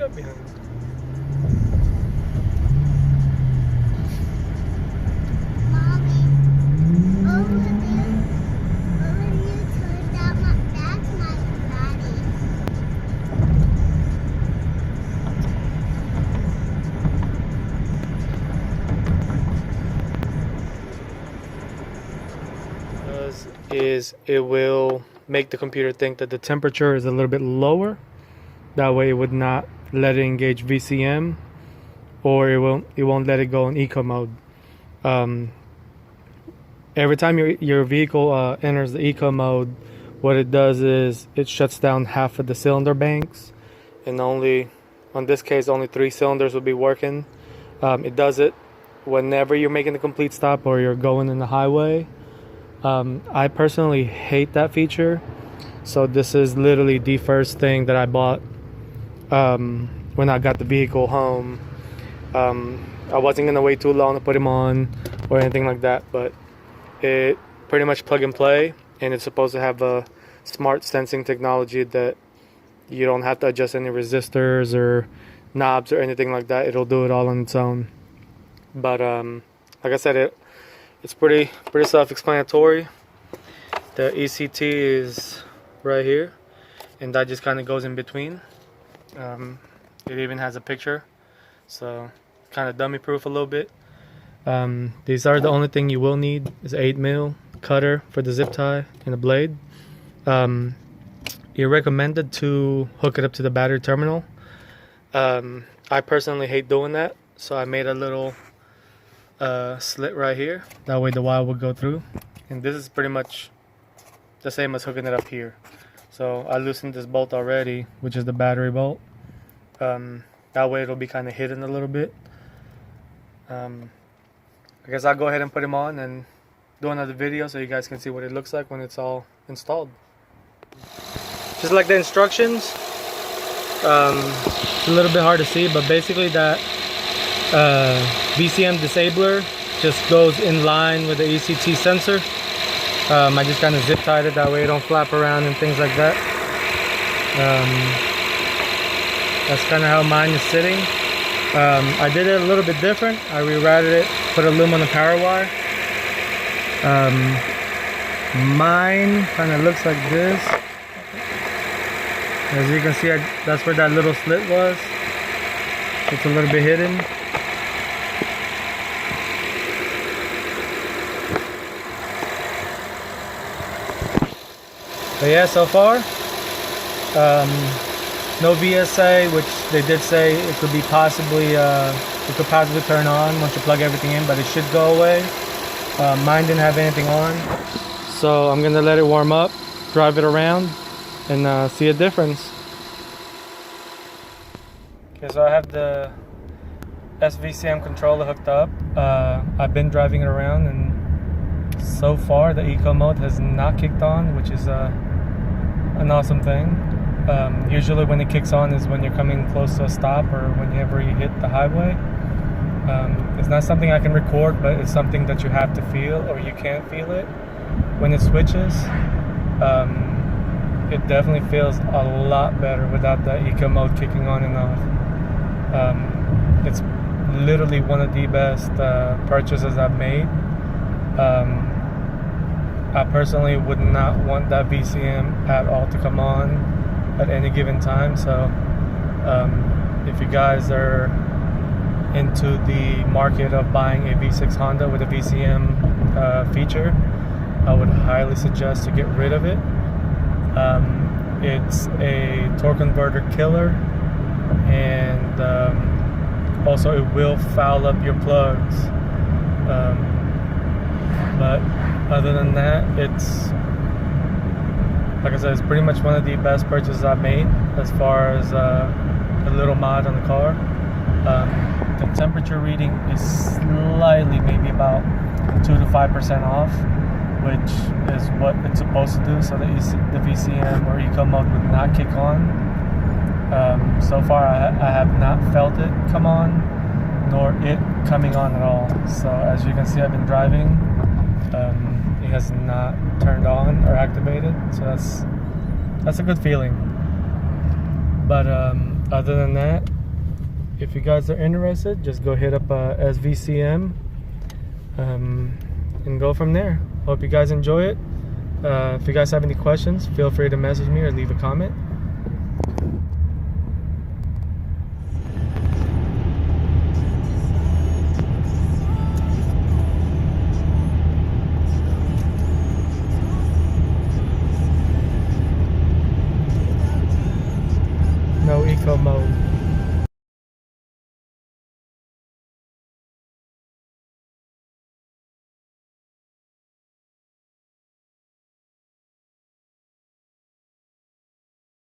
that behind? Mommy, over you turned out that's my daddy. Is it will make the computer think that the temperature is a little bit lower. That way it would not let it engage VCM, or it won't let it go in eco mode. Every time your vehicle enters the eco mode, what it does is it shuts down half of the cylinder banks, and only on this case only 3 cylinders will be working. It does it whenever you're making a complete stop or you're going in the highway. I personally hate that feature, so this is literally the first thing that I bought when I got the vehicle home. I wasn't gonna wait too long to put him on or anything like that, but it pretty much plug and play, and it's supposed to have a smart sensing technology that you don't have to adjust any resistors or knobs or anything like that. It'll do it all on its own. But like I said, it's pretty self-explanatory. The ECT is right here, and that just kind of goes in between. It even has a picture, so kind of dummy proof a little bit. These are the only thing you will need is 8mm cutter for the zip tie and a blade. You're recommended to hook it up to the battery terminal. I personally hate doing that, so I made a little slit right here. That way the wire will go through, and this is pretty much the same as hooking it up here. So I loosened this bolt already, which is the battery bolt. That way it'll be kind of hidden a little bit. I guess I'll go ahead and put him on and do another video so you guys can see what it looks like when it's all installed. Just like the instructions, it's a little bit hard to see, but basically that VCM disabler just goes in line with the ECT sensor. I just kind of zip tied it, that way it don't flap around and things like that. That's kind of how mine is sitting. I did it a little bit different. I rerouted it, put a loom on the power wire. Mine kind of looks like this. As you can see, that's where that little slit was. It's a little bit hidden. But yeah, so far, no VSA, which they did say it could possibly turn on once you plug everything in, but it should go away. Mine didn't have anything on, so I'm gonna let it warm up, drive it around, and see a difference. Okay, so I have the S-VCM controller hooked up. I've been driving it around, and so far the eco mode has not kicked on, which is an awesome thing. Usually when it kicks on is when you're coming close to a stop or whenever you hit the highway. It's not something I can record, but it's something that you have to feel, or you can't feel it. When it switches, it definitely feels a lot better without the eco mode kicking on and off. It's literally one of the best purchases I've made. I personally would not want that VCM at all to come on at any given time, so if you guys are into the market of buying a V6 Honda with a VCM feature, I would highly suggest to get rid of it. It's a torque converter killer, and also it will foul up your plugs, but other than that, it's, like I said, it's pretty much one of the best purchases I've made as far as a little mod on the car. The temperature reading is slightly, maybe about 2 to 5% off, which is what it's supposed to do, so the VCM or eco mode would not kick on. So far I have not felt it come on, nor it coming on at all. So as you can see, I've been driving. It has not turned on or activated, so that's a good feeling. But other than that, if you guys are interested, just go hit up S-VCM and go from there. Hope you guys enjoy it. If you guys have any questions, feel free to message me or leave a comment. No eco mode.